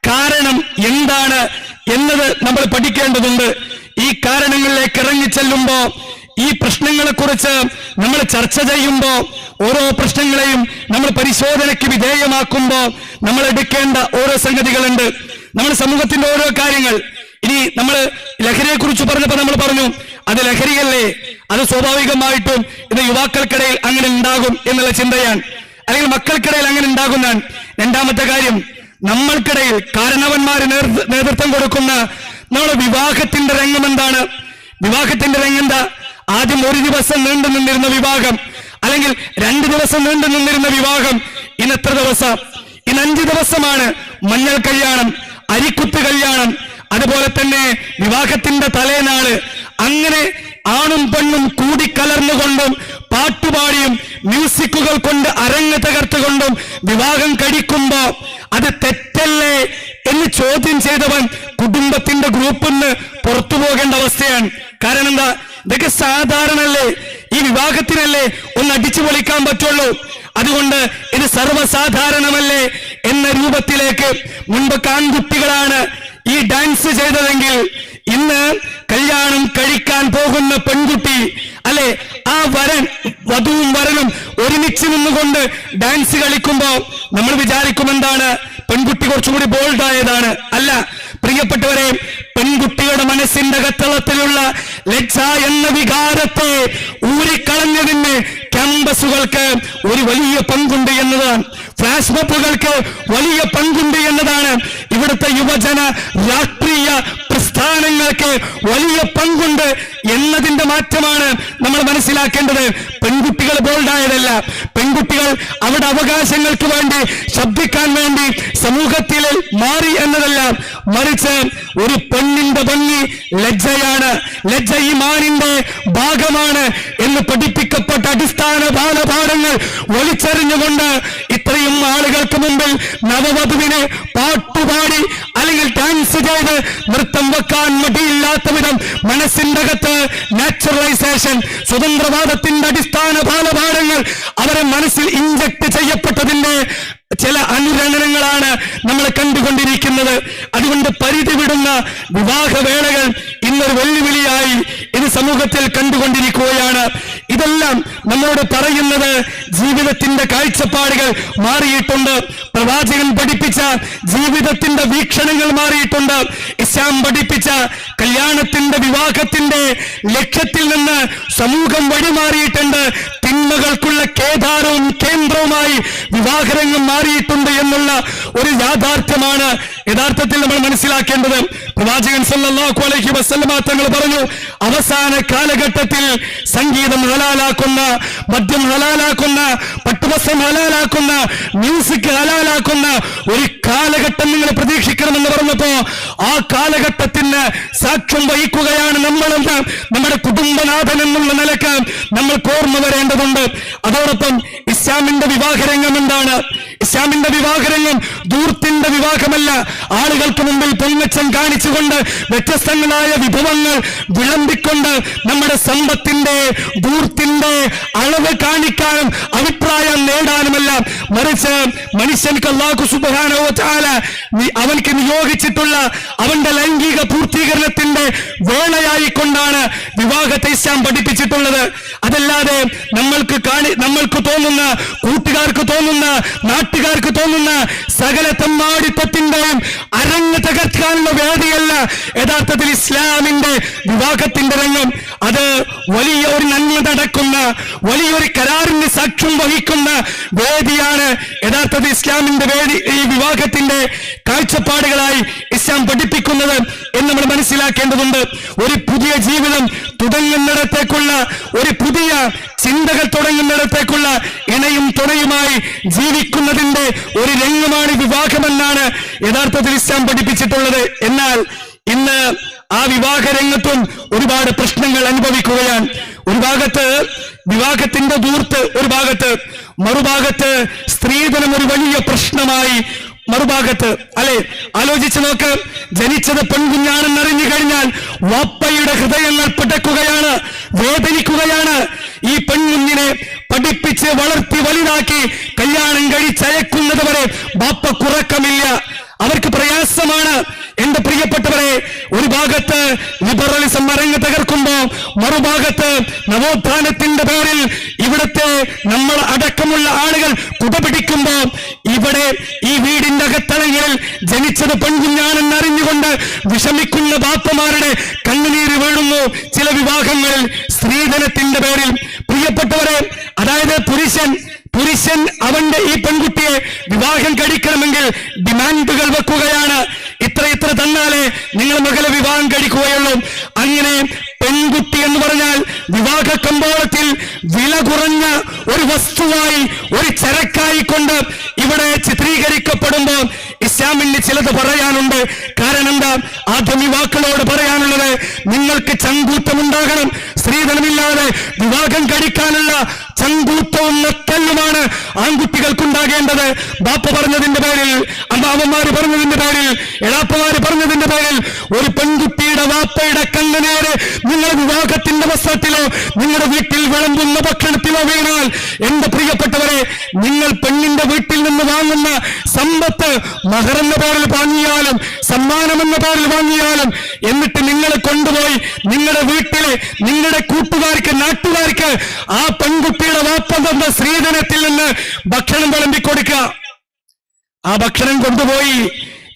കാരണം എന്താണ് എന്നത് നമ്മൾ പഠിക്കേണ്ടതുണ്ട്. ഈ കാരണങ്ങളിലേക്ക് ഇറങ്ങിച്ചെല്ലുമ്പോ, ഈ പ്രശ്നങ്ങളെ കുറിച്ച് നമ്മൾ ചർച്ച ചെയ്യുമ്പോ, ഓരോ പ്രശ്നങ്ങളെയും നമ്മൾ പരിശോധനയ്ക്ക് വിധേയമാക്കുമ്പോ നമ്മൾ എടുക്കേണ്ട ഓരോ സംഗതികളുണ്ട്. നമ്മുടെ സമൂഹത്തിന്റെ ഓരോ കാര്യങ്ങൾ. ഇനി നമ്മൾ ലഹരിയെ കുറിച്ച് പറഞ്ഞപ്പോ നമ്മൾ പറഞ്ഞു, അത് ലഹരിയല്ലേ, അത് സ്വാഭാവികമായിട്ടും ഇത് യുവാക്കൾക്കിടയിൽ അങ്ങനെ ഉണ്ടാകും എന്നുള്ള ചിന്തയാണ്, അല്ലെങ്കിൽ മക്കൾക്കിടയിൽ അങ്ങനെ ഉണ്ടാകുന്നതാണ്. രണ്ടാമത്തെ കാര്യം, നമ്മൾക്കിടയിൽ കാരണവന്മാര് നേതൃത്വം കൊടുക്കുന്ന നമ്മുടെ വിവാഹത്തിന്റെ രംഗം എന്താണ്? വിവാഹത്തിന്റെ രംഗം എന്താ? ആദ്യം ഒരു ദിവസം നീണ്ടു നിന്നിരുന്ന വിവാഹം, അല്ലെങ്കിൽ 2 ദിവസം നീണ്ടു നിന്നിരുന്ന വിവാഹം ഇന്ന് എത്ര ദിവസം? ഇന്ന് 5 ദിവസമാണ്. മഞ്ഞൾ കല്യാണം, അരിക്കുത്ത് കല്യാണം, അതുപോലെ തന്നെ വിവാഹത്തിന്റെ തലേനാള്. അങ്ങനെ ആണും പെണ്ണും കൂടിക്കലർന്നുകൊണ്ടും പാട്ടുപാടിയും മ്യൂസിക്കുകൾ കൊണ്ട് അരങ്ങ് തകർത്തുകൊണ്ടും വിവാഹം കഴിക്കുമ്പോ അത് തെറ്റല്ലേ എന്ന് ചോദ്യം ചെയ്തവൻ കുടുംബത്തിന്റെ ഗ്രൂപ്പിൽ നിന്ന് പുറത്തു പോകേണ്ട അവസ്ഥയാണ്. കാരണം എന്താ? ഇതൊക്കെ സാധാരണല്ലേ, ഈ വിവാഹത്തിനല്ലേ ഒന്ന് അടിച്ചു പൊളിക്കാൻ പറ്റുള്ളൂ, അതുകൊണ്ട് ഇത് സർവ്വസാധാരണമല്ലേ എന്ന രൂപത്തിലേക്ക് മുൻപ് ആൺകുട്ടികളാണ് ഈ ഡാൻസ് ചെയ്തതെങ്കിൽ ഇന്ന് കല്യാണം കഴിക്കാൻ പോകുന്ന പെൺകുട്ടി, അല്ലെ, ആ വധുവും വരനും ഒരുമിച്ച് നിന്നുകൊണ്ട് ഡാൻസ് കളിക്കുമ്പോ നമ്മൾ വിചാരിക്കും എന്താണ്? പെൺകുട്ടി കുറച്ചുകൂടി ബോൾഡായതാണ്. അല്ല പ്രിയപ്പെട്ടവരെ, പെൺകുട്ടിയുടെ മനസ്സിന്റെ അകത്തളത്തിലുള്ള ലജ്ജ എന്ന വികാരത്തെ ഊരിക്കളഞ്ഞതിന് ക്യാമ്പസുകൾക്ക് ഒരു വലിയ പങ്കുണ്ട് എന്നതാണ്. ഫ്ലാഷ് മോബുകൾക്ക് വലിയ പങ്കുണ്ട് എന്നതാണ്. ഇവിടുത്തെ യുവജന രാഷ്ട്രീയ പ്രസ്ഥാനങ്ങൾക്ക് വലിയ പങ്കുണ്ട് എന്നതിന്റെ മാറ്റമാണ് നമ്മൾ മനസ്സിലാക്കേണ്ടത്. പെൺകുട്ടികൾ ബോൾഡായതല്ല, പെൺകുട്ടികൾ അവരുടെ അവകാശങ്ങൾക്ക് വേണ്ടി ശബ്ദിക്കാൻ വേണ്ടി സമൂഹത്തിൽ മാറി എന്നതല്ല, മറിച്ച് ഒരു പെണ്ണിന്റെ ഭംഗി ലജ്ജയാണ്, ലജ്ജ ഈമാനിന്റെ ഭാഗമാണ് എന്ന് പഠിപ്പിക്കപ്പെട്ട അടിസ്ഥാന ബാലപാഠങ്ങൾ ഒളിച്ചെറിഞ്ഞുകൊണ്ട് ഇത്രയും ആളുകൾക്ക് മുമ്പിൽ നവവധുവിന് പാട്ടുപാടി അല്ലെങ്കിൽ ഡാൻസ് ചെയ്ത് നൃത്തം വെക്കാൻ മടിയില്ലാത്ത വിധം മനസ്സിന്റെ അകത്ത് നാച്ചുറലൈസേഷൻ, സ്വതന്ത്രവാദത്തിന്റെ അടിസ്ഥാന ബാലപാഠങ്ങൾ അവരെ മനസ്സിൽ ഇൻജക്ട് ചെയ്യപ്പെട്ടതിന്റെ ചില അനുരണനങ്ങളാണ് നമ്മൾ കണ്ടുകൊണ്ടിരിക്കുന്നത്. അതുകൊണ്ട് പരിധി വിടുന്ന വിവാഹവേളകൾ ഇന്നൊരു വെല്ലുവിളിയായി ഇത് സമൂഹത്തിൽ കണ്ടുകൊണ്ടിരിക്കുകയാണ്. ഇതെല്ലാം നമ്മളോട് പറയുന്നത് ജീവിതത്തിന്റെ കാഴ്ചപ്പാടുകൾ മാറിയിട്ടുണ്ട്, പ്രവാചകൻ പഠിപ്പിച്ച ജീവിതത്തിന്റെ വീക്ഷണങ്ങൾ മാറിയിട്ടുണ്ട്, ഇസ്ലാം പഠിപ്പിച്ച കല്യാണത്തിന്റെ വിവാഹത്തിന്റെ ലക്ഷ്യത്തിൽ നിന്ന് സമൂഹം വഴിമാറിയിട്ടുണ്ട്, തിന്മകൾക്കുള്ള കേന്ദ്രവുമായി വിവാഹരംഗം മാറിയിട്ടുണ്ട് എന്നുള്ള ഒരു യാഥാർത്ഥ്യമാണ് യഥാർത്ഥത്തിൽ നമ്മൾ മനസ്സിലാക്കേണ്ടത് പ്രവാചകൻ സല്ലല്ലാഹു അലൈഹി വസല്ലമ തങ്ങൾ പറഞ്ഞു, അവസാന കാലഘട്ടത്തിൽ സംഗീതം ഹലാലാക്കുന്ന, മദ്യം ഹലാലാക്കുന്ന, പട്ടുവസ്ത്രം ഹലാലാക്കുന്ന, മ്യൂസിക് ഹലാലാക്കുന്ന ഒരു കാലഘട്ടം നിങ്ങൾ പ്രതീക്ഷിക്കണമെന്ന് പറഞ്ഞപ്പോ ആ കാലഘട്ടത്തിന് സാക്ഷ്യം വഹിക്കുകയാണ് നമ്മളെന്ന് നമ്മുടെ കുടുംബനാഥൻ എന്നുള്ള നിലക്ക് നമ്മൾക്ക് ഓർമ്മ വരേണ്ടതുണ്ട്. അതോടൊപ്പം ഇസ്ലാമിന്റെ വിവാഹരംഗം എന്താണ്? ഇസ്ലാമിന്റെ വിവാഹരംഗം ധൂർത്തിന്റെ വിവാഹമല്ല. ആളുകൾക്ക് മുമ്പിൽ പൊങ്ങച്ചം കാണിച്ചുകൊണ്ട് വ്യത്യസ്തങ്ങളായ വിഭവങ്ങൾ വിളമ്പിക്കൊണ്ട് നമ്മുടെ സമ്പത്തിന്റെ ധൂർത്തിന്റെ അളവ് കാണിക്കാനും അഭിപ്രായം നേടാനുമല്ല, മറിച്ച് മനുഷ്യൻക്ക് അല്ലാഹു സുബ്ഹാനഹു വ തആല അവൻക്ക് നിയോഗിച്ചിട്ടുള്ള അവന്റെ ലൈംഗിക പൂർത്തീകരണത്തിന്റെ വേളയായിക്കൊണ്ടാണ് വിവാഹത്തെ ഇസ്ലാം പഠിപ്പിച്ചിട്ടുള്ളത്. അതല്ലാതെ നമ്മൾക്ക് തോന്നുന്ന, കൂട്ടുകാർക്ക് തോന്നുന്ന, നാട്ടുകാർക്ക് തോന്നുന്ന സകല തമ്മാടിത്തത്തിന്റെയും അരങ്ങ് തകർക്കാനുള്ള വേദിയല്ല യഥാർത്ഥത്തിൽ ഇസ്ലാമിന്റെ വിവാഹത്തിന്റെ രംഗം. അത് വലിയ ഒരു നന്മ നടക്കുന്ന, വലിയൊരു കരാറിന് സാക്ഷ്യം വഹിക്കുന്ന വേദിയാണ് യഥാർത്ഥത്തിൽ ഇസ്ലാമിന്റെ വേദി. ഈ വിവാഹത്തിന്റെ കാഴ്ചപ്പാടുകളായി ഇസ്ലാം പഠിപ്പിക്കുന്നത് എന്ന് നമ്മൾ മനസ്സിലാക്കേണ്ടതുണ്ട്. ഒരു പുതിയ ജീവിതം തുടങ്ങുന്നിടത്തേക്കുള്ള, ഒരു പുതിയ ചിന്തകൾ തുടങ്ങുന്നിടത്തേക്കുള്ള ഇണയും തുണയുമായി ജീവിക്കുന്നതിന്റെ ഒരു രംഗമാണ് വിവാഹമെന്നാണ് യഥാർത്ഥത്തിൽ ഇസ്ലാം പഠിപ്പിച്ചിട്ടുള്ളത്. എന്നാൽ ഇന്ന് ആ വിവാഹ രംഗത്തും ഒരുപാട് പ്രശ്നങ്ങൾ അനുഭവിക്കുകയാണ്. ഒരു ഭാഗത്ത് വിവാഹത്തിന്റെ ധൂർത്ത്, ഒരു ഭാഗത്ത്, മറുഭാഗത്ത് സ്ത്രീധനം ഒരു വലിയ പ്രശ്നമായി, മറുഭാഗത്ത് അല്ലെ, ആലോചിച്ച് നോക്ക്. ജനിച്ചത് പെൺകുഞ്ഞാണെന്നറിഞ്ഞു കഴിഞ്ഞാൽ വാപ്പയുടെ ഹൃദയങ്ങൾ പിടക്കുകയാണ്, വേദനിക്കുകയാണ്. ഈ പെൺകുഞ്ഞിനെ പഠിപ്പിച്ച് വളർത്തി വലുതാക്കി കല്യാണം കഴിച്ചയക്കുന്നത് വരെ ബാപ്പ കുറക്കമില്ല, അവർക്ക് പ്രയാസമാണ്. എന്റെ പ്രിയപ്പെട്ടവരെ, ഒരു ഭാഗത്ത് ലിബറലിസം അരങ്ങ് തകർക്കുമ്പോ മറുഭാഗത്ത് നവോത്ഥാനത്തിന്റെ പേരിൽ ഇവിടുത്തെ നമ്മൾ അടക്കമുള്ള ആളുകൾ കുടപിടിക്കുമ്പോ ഇവിടെ ഈ വീടിന്റെ അകത്തളങ്ങളിൽ ജനിച്ചത് പെൺകുഞ്ഞാണെന്നറിഞ്ഞുകൊണ്ട് വിഷമിക്കുന്ന ബാപ്പമാരുടെ കണ്ണുനീര് വീഴുന്നു ചില വിവാഹങ്ങളിൽ സ്ത്രീധനത്തിന്റെ പേരിൽ. പ്രിയപ്പെട്ടവരെ, അതായത് പുരുഷൻ അവന്റെ ഈ പെൺകുട്ടിയെ വിവാഹം കഴിക്കണമെങ്കിൽ ഡിമാൻഡുകൾ വെക്കുകയാണ്. ഇത്ര തന്നാലേ നിങ്ങൾ മകളെ വിവാഹം കഴിക്കുകയുള്ളൂ. അങ്ങനെ പെൺകുട്ടി എന്ന് പറഞ്ഞാൽ വിവാഹ കമ്പോളത്തിൽ വില കുറഞ്ഞ ഒരു വസ്തുവായി, ഒരു ചരക്കായി കൊണ്ട് ഇവിടെ ചിത്രീകരിക്കപ്പെടുമ്പോൾ ഇസ്ലാമിന് ചിലത് പറയാനുണ്ട്. കാരണം എന്താ? ആദ്യം യുവാക്കളോട് പറയാനുള്ളത്, നിങ്ങൾക്ക് ചങ്കൂറ്റമുണ്ടാകണം. സ്ത്രീധനമില്ലാതെ വിവാഹം കഴിക്കാനുള്ള ചങ്കൂറ്റവും നക്കല്ലുമാണ് ആൺകുട്ടികൾക്കുണ്ടാകേണ്ടത്. ബാപ്പ പറഞ്ഞതിന്റെ പേരിൽ, അമ്മാവന്മാര് പറഞ്ഞതിന്റെ പേരിൽ, എളാപ്പമാര് പറഞ്ഞതിന്റെ പേരിൽ ഒരു പെൺകുട്ടിയുടെ വാപ്പയുടെ കണ്ണുനീര് നിങ്ങളുടെ വിവാഹത്തിന്റെ വസ്ത്രത്തിലോ നിങ്ങളുടെ വീട്ടിൽ വിളമ്പുന്ന ഭക്ഷണത്തിലോ വീണാൽ, എന്റെ പ്രിയപ്പെട്ടവരെ, നിങ്ങൾ പെണ്ണിന്റെ വീട്ടിൽ നിന്ന് വാങ്ങുന്ന സമ്പത്ത് മഹറെന്ന പേരിൽ വാങ്ങിയാലും സമ്മാനമെന്ന പേരിൽ വാങ്ങിയാലും എന്നിട്ട് നിങ്ങളെ കൊണ്ടുപോയി നിങ്ങളുടെ വീട്ടിലെ നിങ്ങളുടെ കൂട്ടുകാർക്ക്, നാട്ടുകാർക്ക് ആ പെൺകുട്ടിയുടെ വാപ്പ തന്ന സ്ത്രീധനത്തിൽ നിന്ന് ഭക്ഷണം വിളമ്പിക്കൊടുക്കുക. ആ ഭക്ഷണം കൊണ്ടുപോയി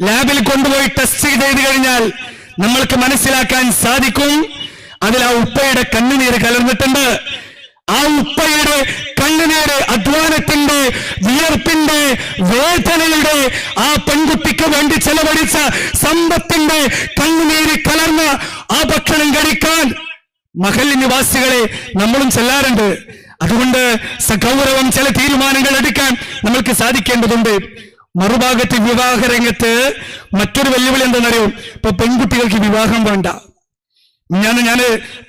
ലാബിൽ കൊണ്ടുപോയി ടെസ്റ്റ് ചെയ്ത് കഴിഞ്ഞാൽ നമ്മൾക്ക് മനസ്സിലാക്കാൻ സാധിക്കും അതിൽ ആ ഉപ്പയുടെ കണ്ണുനീര് കലർന്നിട്ടുണ്ട്. ആ ഉപ്പയുടെ കണ്ണുനീര്, അധ്വാനത്തിന്റെ, വിയർപ്പിന്റെ, വേദനയുടെ, ആ പെൺകുട്ടിക്ക് വേണ്ടി ചെലവഴിച്ച സമ്പത്തിന്റെ കണ്ണുനീര് കലർന്ന ആ ഭക്ഷണം കഴിക്കാൻ മഹല്ല് നിവാസികളെ നമ്മളും ചെല്ലാറുണ്ട്. അതുകൊണ്ട് സഗൗരവം ചില തീരുമാനങ്ങൾ എടുക്കാൻ നമ്മൾക്ക് സാധിക്കേണ്ടതുണ്ട്. മറുഭാഗത്ത് വിവാഹ രംഗത്ത് മറ്റൊരു വെല്ലുവിളി എന്താണെന്നറിയോ? ഇപ്പൊ പെൺകുട്ടികൾക്ക് വിവാഹം വേണ്ട. ഞാൻ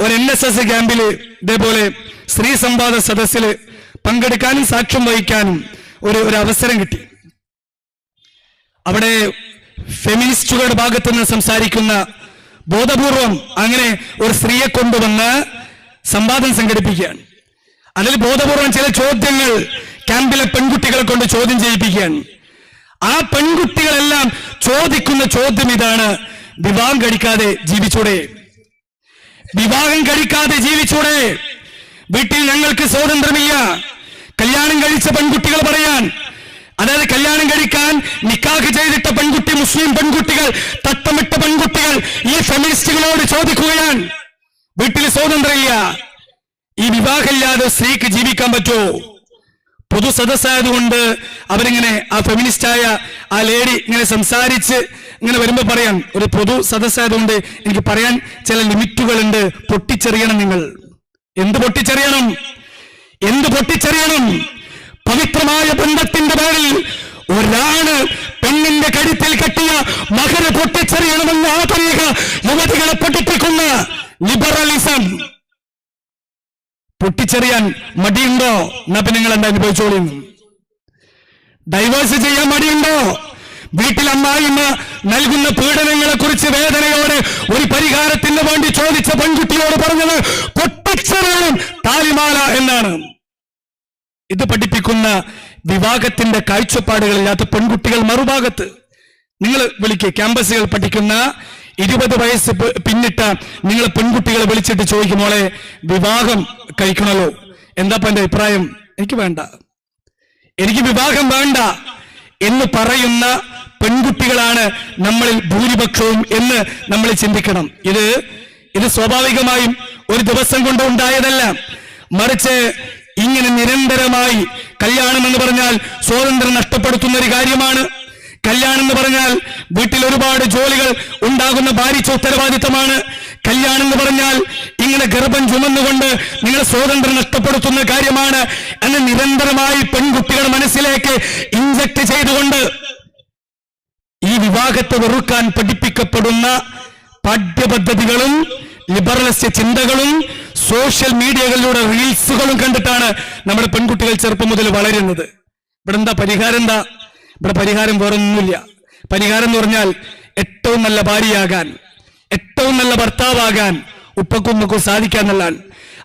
ഒരു NSS ക്യാമ്പില് ഇതേപോലെ സ്ത്രീ സംവാദ സദസ്സിൽ പങ്കെടുക്കാനും സാക്ഷ്യം വഹിക്കാനും ഒരു അവസരം കിട്ടി. അവിടെ ഫെമിനിസ്റ്റുകളുടെ ഭാഗത്തു നിന്ന് സംസാരിക്കുന്ന, ബോധപൂർവം അങ്ങനെ ഒരു സ്ത്രീയെ കൊണ്ടുവന്ന് സംവാദം സംഘടിപ്പിക്കുകയാണ്. അതിൽ ബോധപൂർവം ചില ചോദ്യങ്ങൾ ക്യാമ്പിലെ പെൺകുട്ടികളെ കൊണ്ട് ചോദ്യം ചെയ്യിപ്പിക്കുകയാണ്. ആ പെൺകുട്ടികളെല്ലാം ചോദിക്കുന്ന ചോദ്യം ഇതാണ്: വിവാഹം കഴിക്കാതെ ജീവിച്ചൂടെ? വിവാഹം കഴിക്കാതെ ജീവിച്ചൂടെ? വീട്ടിൽ ഞങ്ങൾക്ക് സ്വാതന്ത്ര്യമില്ല. കല്യാണം കഴിച്ച പെൺകുട്ടികൾ പറയാൻ, അതായത് കല്യാണം കഴിക്കാൻ നിക്കാഹ് ചെയ്തിട്ട പെൺകുട്ടി, മുസ്ലിം പെൺകുട്ടികൾ, തട്ടമിട്ട പെൺകുട്ടികൾ ഈ ഫെമിനിസ്റ്റുകളോട് ചോദിക്കുകയാണ്, വീട്ടിൽ സ്വാതന്ത്ര്യമില്ല, ഈ വിവാഹമില്ലാതെ സ്ത്രീക്ക് ജീവിക്കാൻ പറ്റുമോ? പൊതു സദസ്സായതുകൊണ്ട് അവരിങ്ങനെ, ആ ഫെമിനിസ്റ്റായ ആ ലേഡി ഇങ്ങനെ സംസാരിച്ച് ഇങ്ങനെ വരുമ്പോ പറയാൻ ഒരു പൊതു സദസ്സായതുകൊണ്ട് എനിക്ക് പറയാൻ ചില ലിമിറ്റുകളുണ്ട്. പൊട്ടിച്ചെറിയണം. നിങ്ങൾ എന്ത് പൊട്ടിച്ചെറിയണം? എന്ത് പൊട്ടിച്ചെറിയണം? പവിത്രമായ ബന്ധത്തിന്റെ പേരിൽ ഒരാണ് പെണ്ണിന്റെ കഴുത്തിൽ കെട്ടിയ മകനെ പൊട്ടിച്ചെറിയണമെന്ന് ആധുനിക യുവതികളെ പഠിപ്പിക്കുന്ന ലിബറലിസം. പൊട്ടിച്ചെറിയാൻ മടിയുണ്ടോ? എന്നാ പിന്നെ നിങ്ങൾ എന്താ അനുഭവിച്ചോളൂ. ഡൈവേഴ്സ് ചെയ്യാൻ മടിയുണ്ടോ? വീട്ടിൽ അമ്മായിമ്മ നൽകുന്ന പീഡനങ്ങളെ കുറിച്ച് വേദനയോടെ ഒരു പരിഹാരത്തിന് വേണ്ടി ചോദിച്ച പെൺകുട്ടിയോട് പറഞ്ഞത് പൊട്ടിച്ചെറിയണം താലിമാല എന്നാണ്. ഇത് പഠിപ്പിക്കുന്ന വിവാഹത്തിന്റെ കാഴ്ചപ്പാടുകളില്ലാത്ത പെൺകുട്ടികൾ മറുഭാഗത്ത്. നിങ്ങൾ വിളിക്കുക, ക്യാമ്പസുകൾ പഠിക്കുന്ന 20 വയസ്സ് പിന്നിട്ട നിങ്ങൾ പെൺകുട്ടികളെ വിളിച്ചിട്ട് ചോദിക്കും, മോളെ വിവാഹം കഴിക്കണല്ലോ, എന്താ എന്റെ അഭിപ്രായം? എനിക്ക് വേണ്ട, എനിക്ക് വിവാഹം വേണ്ട എന്ന് പറയുന്ന പെൺകുട്ടികളാണ് നമ്മളിൽ ഭൂരിപക്ഷവും എന്ന് നമ്മൾ ചിന്തിക്കണം. ഇത് സ്വാഭാവികമായും ഒരു ദിവസം കൊണ്ട് ഉണ്ടായതല്ല. മറിച്ച് ഇങ്ങനെ നിരന്തരമായി കല്യാണം എന്ന് പറഞ്ഞാൽ സ്വാതന്ത്ര്യം നഷ്ടപ്പെടുത്തുന്ന ഒരു കാര്യമാണ്. കല്യാണം എന്ന് പറഞ്ഞാൽ വീട്ടിൽ ഒരുപാട് ജോലികൾ ഉണ്ടാകുന്ന ഭാരിച്ച ഉത്തരവാദിത്തമാണ്. കല്യാണം എന്ന് പറഞ്ഞാൽ ഇങ്ങനെ ഗർഭം ചുമന്നുകൊണ്ട് നിങ്ങളെ സ്വാതന്ത്ര്യം നഷ്ടപ്പെടുത്തുന്ന കാര്യമാണ് എന്ന് നിരന്തരമായി പെൺകുട്ടികളുടെ മനസ്സിലേക്ക് ഇൻജക്ട് ചെയ്തുകൊണ്ട് ഈ വിവാഹത്തെ വെറുക്കാൻ പഠിപ്പിക്കപ്പെടുന്ന പാഠ്യപദ്ധതികളും ലിബറലിസ്റ്റ് ചിന്തകളും സോഷ്യൽ മീഡിയകളിലൂടെ റീൽസുകളും കണ്ടിട്ടാണ് നമ്മുടെ പെൺകുട്ടികൾ ചെറുപ്പം മുതൽ വളരുന്നത്. ഇവിടെ എന്താ പരിഹാരം? എന്താ ഇവിടെ പരിഹാരം? വേറൊന്നുമില്ല. പരിഹാരം എന്ന് പറഞ്ഞാൽ ഏറ്റവും നല്ല ഭാര്യയാകാൻ, ഏറ്റവും നല്ല ഭർത്താവാകാൻ ഉപ്പക്കും ഉമ്മക്കും സാധിക്കാന്നുള്ളതാണ്.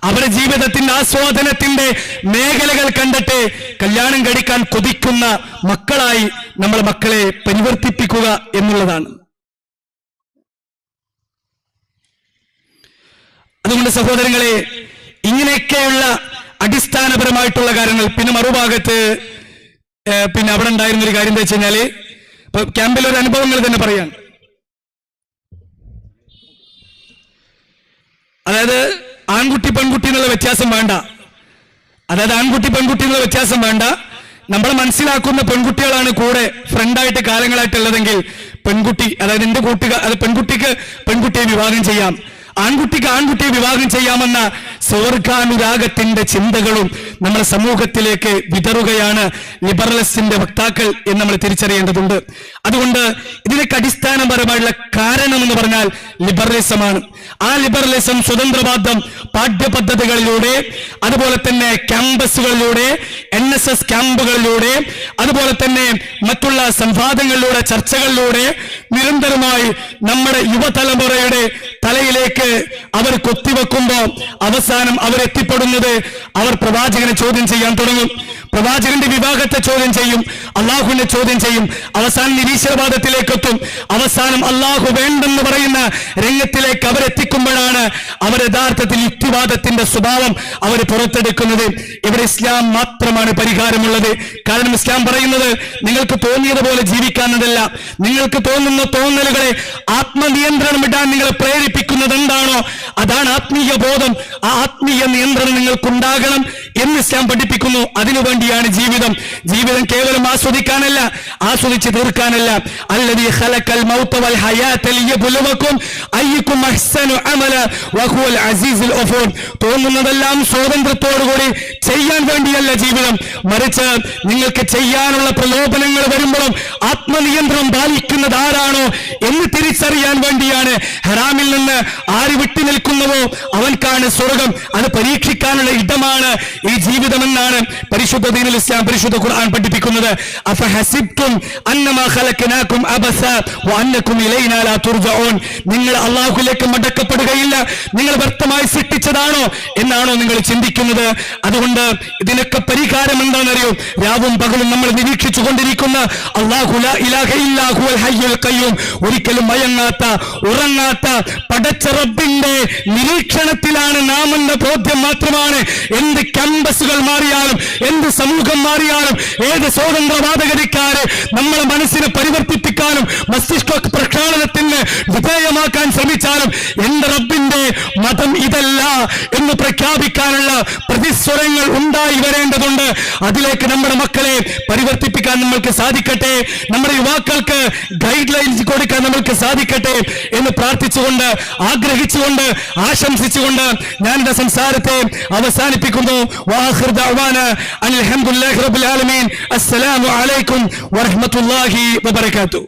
അവരുടെ ജീവിതത്തിന്റെ ആസ്വാദനത്തിന്റെ മേഖലകൾ കണ്ടിട്ട് കല്യാണം കഴിക്കാൻ കൊതിക്കുന്ന മക്കളായി നമ്മളെ മക്കളെ പരിവർത്തിപ്പിക്കുക എന്നുള്ളതാണ്. അതുകൊണ്ട് സഹോദരങ്ങളെ, ഇങ്ങനെയൊക്കെയുള്ള അടിസ്ഥാനപരമായിട്ടുള്ള കാര്യങ്ങൾ. പിന്നെ മറുഭാഗത്ത് പിന്നെ അവിടെ ഉണ്ടായിരുന്ന ഒരു കാര്യം എന്താ വെച്ച് കഴിഞ്ഞാല്, ഇപ്പൊ ക്യാമ്പിൽ ഒരു അനുഭവങ്ങൾ തന്നെ പറയാൻ, അതായത് ആൺകുട്ടി പെൺകുട്ടി എന്നുള്ള വ്യത്യാസം വേണ്ട. അതായത് ആൺകുട്ടി പെൺകുട്ടി എന്നുള്ള വ്യത്യാസം വേണ്ട. നമ്മൾ മനസ്സിലാക്കുന്ന പെൺകുട്ടികളാണ് കൂടെ ഫ്രണ്ടായിട്ട് കാലങ്ങളായിട്ടുള്ളതെങ്കിൽ പെൺകുട്ടി, അതായത് എന്റെ കൂട്ടുകാർ, അത് പെൺകുട്ടിക്ക് പെൺകുട്ടിയെ വിവാഹം ചെയ്യാം, ആൺകുട്ടിക്ക് ആൺകുട്ടിയെ വിവാഹം ചെയ്യാമെന്ന സ്വർഗാനുരാഗത്തിന്റെ ചിന്തകളും നമ്മുടെ സമൂഹത്തിലേക്ക് വിതറുകയാണ് ലിബറലിസ്റ്റിന്റെ വക്താക്കൾ എന്ന് നമ്മൾ തിരിച്ചറിയേണ്ടതുണ്ട്. അതുകൊണ്ട് ഇതിനൊക്കെ അടിസ്ഥാനപരമായുള്ള കാരണം എന്ന് പറഞ്ഞാൽ ലിബറലിസമാണ്. ആ ലിബറലിസം സ്വതന്ത്രവാദം പാഠ്യപദ്ധതികളിലൂടെ, അതുപോലെ തന്നെ ക്യാമ്പസുകളിലൂടെ, NSS ക്യാമ്പുകളിലൂടെ, അതുപോലെ തന്നെ മറ്റുള്ള സംവാദങ്ങളിലൂടെ, ചർച്ചകളിലൂടെ നിരന്തരമായി നമ്മുടെ യുവതലമുറയുടെ തലയിലേക്ക് അവർ കൊത്തിവെക്കുമ്പോൾ അവസാനം അവരെത്തിപ്പെടുന്നത് അവർ പ്രവാചകനെ ചോദ്യം ചെയ്യാൻ തുടങ്ങും. പ്രവാചകന്റെ വിവാഹത്തെ ചോദ്യം ചെയ്യും, അള്ളാഹുവിനെ ചോദ്യം ചെയ്യും, അവസാനം നിരീശ്വരവാദത്തിലേക്ക് എത്തും. അവസാനം അള്ളാഹു വേണ്ടെന്ന് പറയുന്ന രംഗത്തിലേക്ക് അവരെത്തിക്കുമ്പോഴാണ് അവർ യഥാർത്ഥത്തിൽ യുക്തിവാദത്തിന്റെ സ്വഭാവം അവർ പുറത്തെടുക്കുന്നത്. ഇവിടെ ഇസ്ലാം മാത്രമാണ് പരിഹാരമുള്ളത്. കാരണം ഇസ്ലാം പറയുന്നത് നിങ്ങൾക്ക് തോന്നിയതുപോലെ ജീവിക്കാന്നതല്ല, നിങ്ങൾക്ക് തോന്നുന്ന തോന്നലുകളെ ആത്മനിയന്ത്രണം ഇടാൻ നിങ്ങളെ പ്രേരിപ്പിക്കുന്നത് എന്താണോ അതാണ് ആത്മീയ ബോധം. ആ ആത്മീയ നിയന്ത്രണം നിങ്ങൾക്കുണ്ടാകണം എന്ന് ഇസ്ലാം പഠിപ്പിക്കുന്നു. അതിനുവേണ്ടിയാണ് ജീവിതം. ജീവിതം കേവലം ആസ്വദിക്കാനല്ല, ആസ്വദിച്ച് തീർക്കാനല്ല. അല്ലദീ ഖലഖൽ മൗത വൽ ഹയാത ലിയബ്ലുവകും അയ്യുകും അഹ്സനു അമല വഹുവൽ അസീസുൽ ഗഫൂർ. തോന്നുന്നതെല്ലാം സ്വാതന്ത്ര്യത്തോടുകൂടി ചെയ്യാൻ വേണ്ടിയല്ല ജീവിതം, മറിച്ച് നിങ്ങൾക്ക് ചെയ്യാനുള്ള പ്രലോഭനങ്ങൾ വരുമ്പോഴും ആത്മനിയന്ത്രണം പാലിക്കുന്നത് ആരാണോ എന്ന് തിരിച്ചറിയാൻ വേണ്ടിയാണ്. ഹറാമിൽ നിന്ന് ആര് വിട്ടു നിൽക്കുന്നുവോ അവൻക്കാണ് സ്വർഗം. അത് പരീക്ഷിക്കാനുള്ള ഇടമാണ് ഈ ജീവിതമെന്നാണ് പരിശുദ്ധ ദീനുൽ ഇസ്ലാം, പരിശുദ്ധ ഖുർആൻ പഠിപ്പിക്കുന്നത്. അഫഹസിബ്തും അന്നമാ ഖലഖനാകും അബസ വഅന്നകും ഇലൈനാ ലാ തുർജഊൻ. നിങ്ങൾ അല്ലാഹുവിലേക്ക് മടക്കപ്പെടുകയില്ല, നിങ്ങൾ വ്യർത്ഥമായി സൃഷ്ടിച്ചതാണോ എന്നാണോ നിങ്ങൾ ചിന്തിക്കുന്നത്? അതുകൊണ്ട് ഇതിനൊക്കെ പരിഹാരം എന്താണെന്നറിയോ? രാവും പകലും നമ്മൾ നിരീക്ഷിച്ചു കൊണ്ടിരിക്കുന്ന അല്ലാഹു ലാ ഇലാഹ ഇല്ലാ ഹുവൽ ഹയ്യുൽ ഖയ്യൂം, ഒരിക്കലും മയങ്ങാത്ത ഉറങ്ങാത്ത പടച്ച റബ്ബിന്റെ നിരീക്ഷണത്തിലാണ് നാം എന്ന ബോധ്യം മാത്രമാണ്. എന്ത് ക്യാമ്പസുകൾ മാറിയാലും, എന്ത് സമൂഹം മാറിയാലും, ഏത് സ്വതന്ത്രവാദഗതിക്കാരെ നമ്മളെ മനസ്സിനെ പരിവർത്തിപ്പിക്കാനും മസ്തിഷ്ക പ്രക്ഷാളനത്തിന് വിധേയമാക്കാൻ ശ്രമിച്ചാലും എന്റെ റബ്ബിന്റെ മതം ഇതല്ല എന്ന് പ്രഖ്യാപിക്കാനുള്ള പ്രതിസ്വരങ്ങൾ ഉണ്ടായി വരേണ്ടതുണ്ട്. അതിലേക്ക് നമ്മുടെ മക്കളെ പരിവർത്തിപ്പിക്കാൻ നമ്മൾക്ക് സാധിക്കട്ടെ, നമ്മുടെ യുവാക്കൾക്ക് ഗൈഡ് ലൈൻസ് കൊടുക്കാൻ നമ്മൾക്ക് സാധിക്കട്ടെ എന്ന് പ്രാർത്ഥിച്ചുകൊണ്ട്, ആഗ്രഹിച്ചുകൊണ്ട്, ആശംസിച്ചുകൊണ്ട് ഞാൻ എന്റെ സംസാരത്തെ അവസാനിപ്പിക്കുന്നു. വാഖിർ ദഅവാന അൽഹംദുലില്ലാഹി റബ്ബിൽ ആലമീൻ. അസ്സലാമു അലൈക്കും വറഹ്മത്തുള്ളാഹി വബറകാതുഹു.